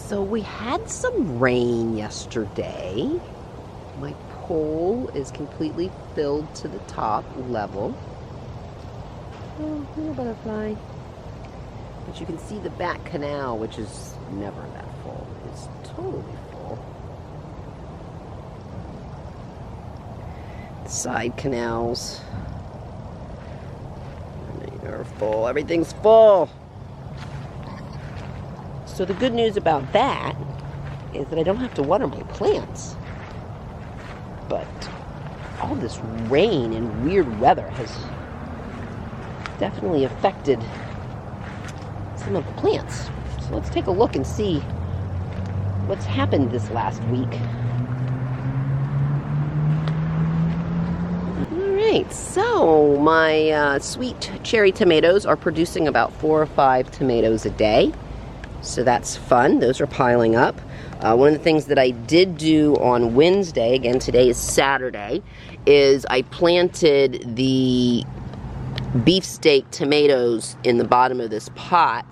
So we had some rain yesterday. My pool is completely filled to the top level. Oh, little butterfly. But you can see the back canal, which is never that full. It's totally full. The side canals are full. Everything's full. So the good news about that is that I don't have to water my plants. But all this rain and weird weather has definitely affected some of the plants. So let's take a look and see what's happened this last week. Alright, so my sweet cherry tomatoes are producing about 4 or 5 tomatoes a day. So that's fun. Those are piling up. One of the things that I did do on Wednesday, again today is Saturday, is I planted the beefsteak tomatoes in the bottom of this pot.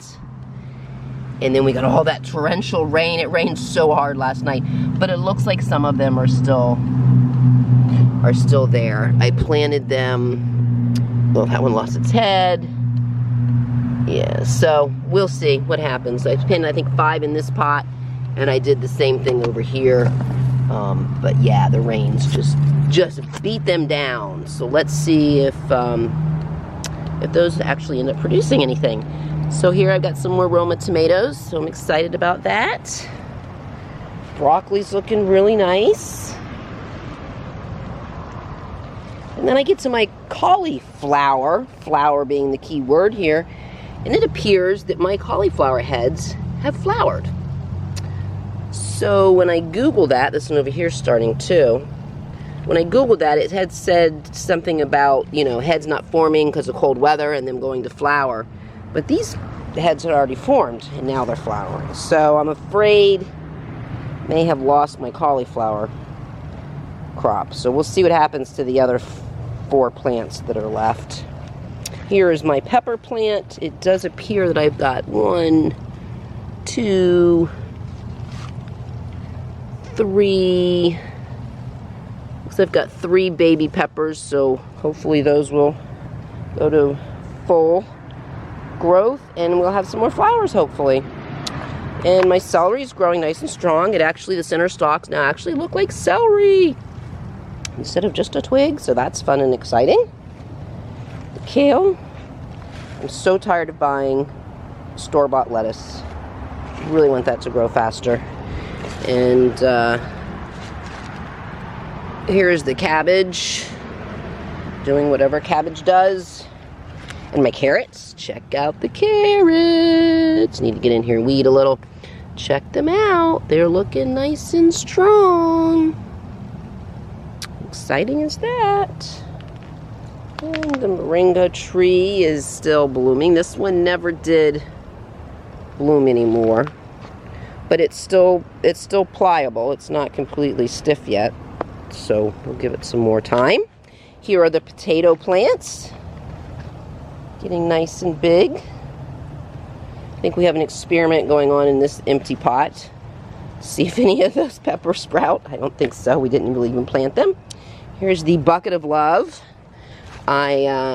And then we got all that torrential rain. It rained so hard last night, but it looks like some of them are still there. I planted them. Well, that one lost its head. Yeah, so we'll see what happens. I planted, I think, 5 in this pot, and I did the same thing over here. But yeah, the rains just beat them down. So let's see if those actually end up producing anything. So here I've got some more Roma tomatoes, so I'm excited about that. Broccoli's looking really nice. And then I get to my cauliflower, flower being the key word here. And it appears that my cauliflower heads have flowered. So when I Googled that, this one over here is starting too. When I Googled that, it had said something about, you know, heads not forming because of cold weather and them going to flower. But these heads had already formed and now they're flowering. So I'm afraid I may have lost my cauliflower crop. So we'll see what happens to the other 4 plants that are left. Here is my pepper plant. It does appear that I've got 1, 2, 3. Looks like I've got 3 baby peppers, so hopefully those will go to full growth and we'll have some more flowers hopefully. And my celery is growing nice and strong. It actually, the center stalks now actually look like celery instead of just a twig, so that's fun and exciting. Kale. I'm so tired of buying store-bought lettuce. I really want that to grow faster. And here's the cabbage, doing whatever cabbage does. And my carrots. Check out the carrots. Need to get in here and weed a little. Check them out. They're looking nice and strong. Exciting as that. And the moringa tree is still blooming. This one never did bloom anymore, but it's still pliable. It's not completely stiff yet, so we'll give it some more time. Here are the potato plants, getting nice and big. I think we have an experiment going on in this empty pot. See if any of those peppers sprout. I don't think so. We didn't really even plant them. Here's the bucket of love. I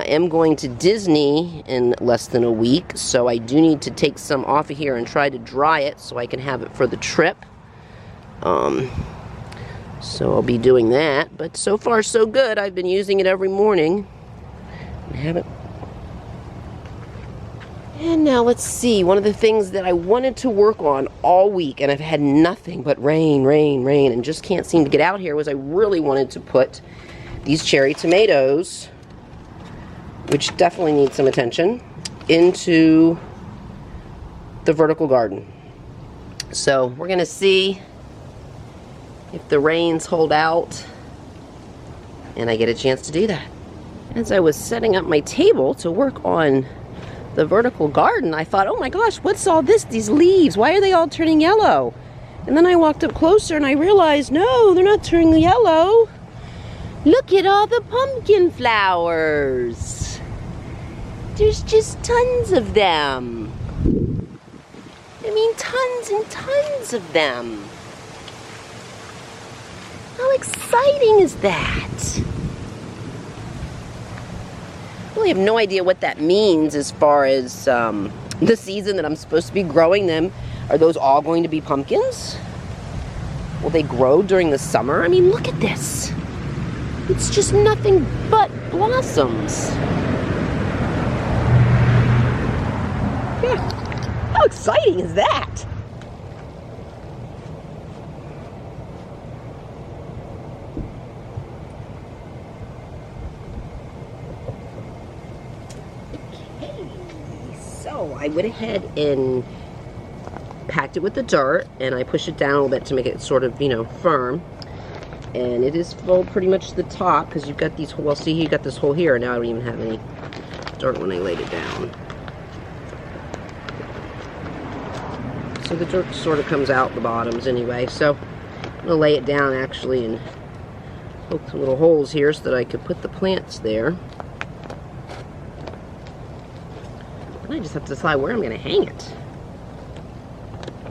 am going to Disney in less than a week, so I do need to take some off of here and try to dry it so I can have it for the trip. So I'll be doing that, but so far so good. I've been using it every morning. I haven't. And now let's see, one of the things that I wanted to work on all week, and I've had nothing but rain, and just can't seem to get out here, was I really wanted to put these cherry tomatoes, which definitely need some attention, into the vertical garden. So we're gonna see if the rains hold out and I get a chance to do that. As I was setting up my table to work on the vertical garden, I thought, oh my gosh, what's all this? These leaves, why are they all turning yellow? And then I walked up closer and I realized, no, they're not turning yellow. Look at all the pumpkin flowers. There's just tons of them. I mean, tons and tons of them. How exciting is that? I really have no idea what that means as far as the season that I'm supposed to be growing them. Are those all going to be pumpkins? Will they grow during the summer? I mean, look at this. It's just nothing but blossoms. Yeah. How exciting is that? So I went ahead and packed it with the dirt, and I pushed it down a little bit to make it sort of, you know, firm. And it is full pretty much to the top, because you've got these, well, see, you got this hole here, and now I don't even have any dirt when I laid it down. So the dirt sort of comes out the bottoms anyway. So I'm going to lay it down actually and poke some little holes here so that I could put the plants there. I just have to decide where I'm going to hang it.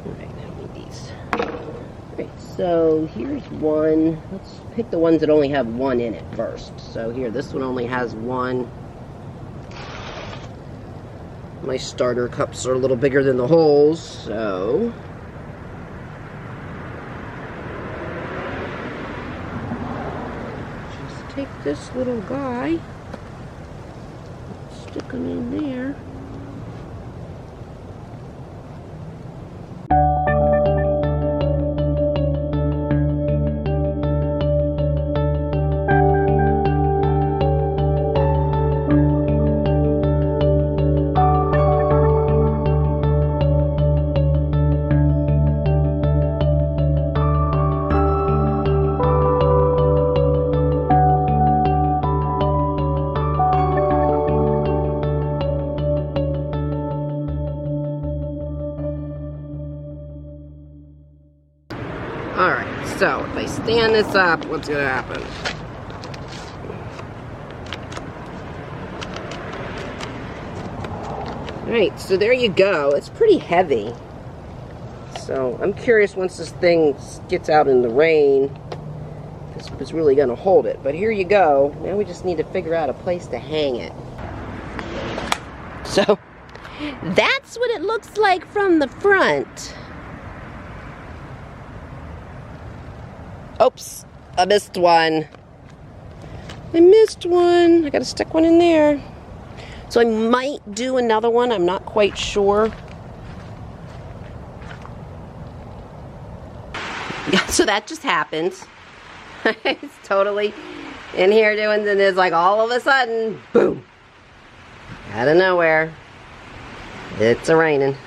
Alright, now we need these. Alright, so here's one. Let's pick the ones that only have one in it first. So here, this one only has one. My starter cups are a little bigger than the holes, so... just take this little guy, stick him in there. Alright, so if I stand this up, what's going to happen? Alright, so there you go. It's pretty heavy. So I'm curious once this thing gets out in the rain, if it's really going to hold it. But here you go. Now we just need to figure out a place to hang it. So that's what it looks like from the front. Oops, I missed one. I missed one. I gotta stick one in there. So I might do another one. I'm not quite sure. Yeah, so that just happened. It's totally in here doing this, like all of a sudden, boom. Out of nowhere. It's a-raining.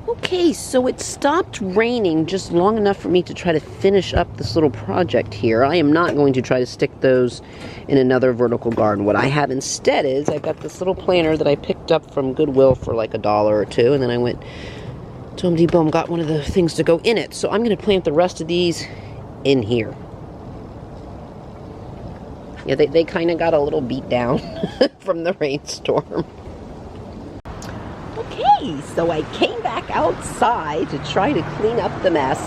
Okay, so it stopped raining just long enough for me to try to finish up this little project here. I am not going to try to stick those in another vertical garden. What I have instead is I've got this little planter that I picked up from Goodwill for like $1 or $2, and then I went to Home Depot and got one of the things to go in it. So I'm going to plant the rest of these in here. Yeah, they kind of got a little beat down from the rainstorm. Okay, so I came back outside to try to clean up the mess.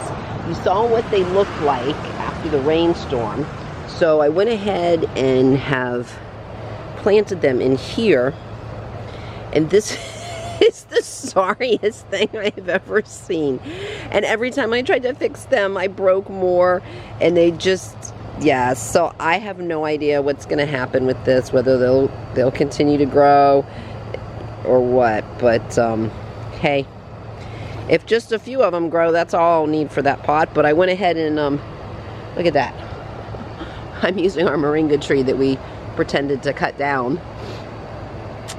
You saw what they looked like after the rainstorm. So I went ahead and have planted them in here. And this is the sorriest thing I've ever seen. And every time I tried to fix them, I broke more. And they just, yeah, so I have no idea what's going to happen with this, whether they'll continue to grow or what, but hey, if just a few of them grow, that's all I'll need for that pot. But I went ahead and look at that. I'm using our moringa tree that we pretended to cut down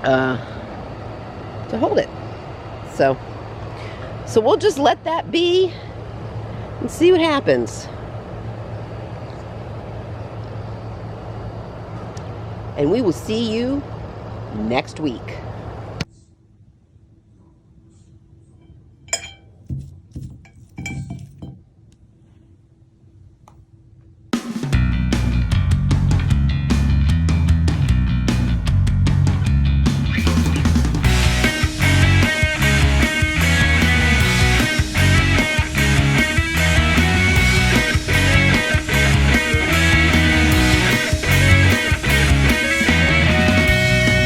to hold it. So we'll just let that be and see what happens. And we will see you next week.